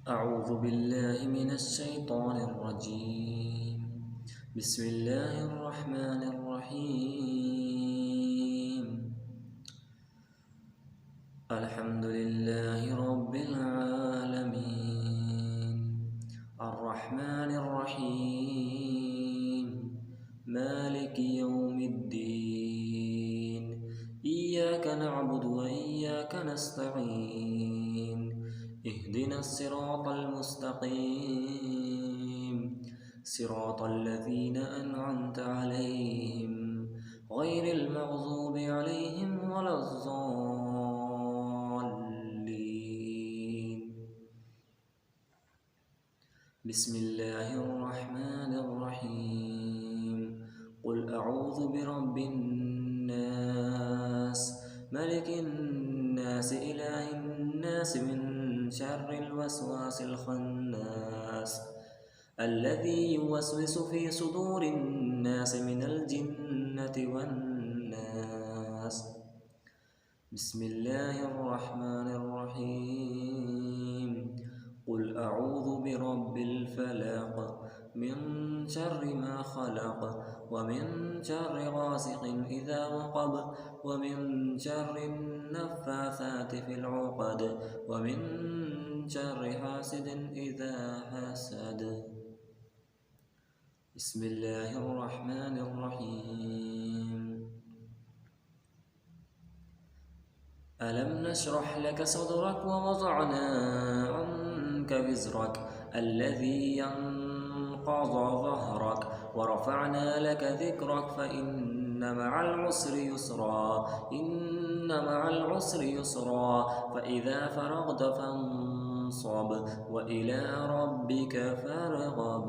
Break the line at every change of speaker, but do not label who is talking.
أعوذ بالله من الشيطان الرجيم. بسم الله الرحمن الرحيم. الحمد لله رب العالمين، الرحمن الرحيم، مالك يوم الدين. إياك نعبد وإياك نستعين، اهدنا الصراط المستقيم، صراط الذين أنعمت عليهم غير المغضوب عليهم ولا الضالين. بسم الله الرحمن الرحيم. قل أعوذ برب الناس، ملك الناس، إله الناس، من شر الوسواس الخناس، الذي يوسوس في صدور الناس من الجنة والناس. بسم الله الرحمن الرحيم. قل أعوذ برب الفلق، من شر ما خلق، ومن شر غاسق إذا وقب، ومن شر النفاثات في العقد، ومن شر حاسد إذا حسد. بسم الله الرحمن الرحيم. ألم نشرح لك صدرك ووضعنا عنك وزرك الذي ينقض ظهرك ورفعنا لك ذكرك فإن مع العسر يسرا، إن مع العسر يسرا، فإذا فرغت فانصب وإلى ربك فارغب.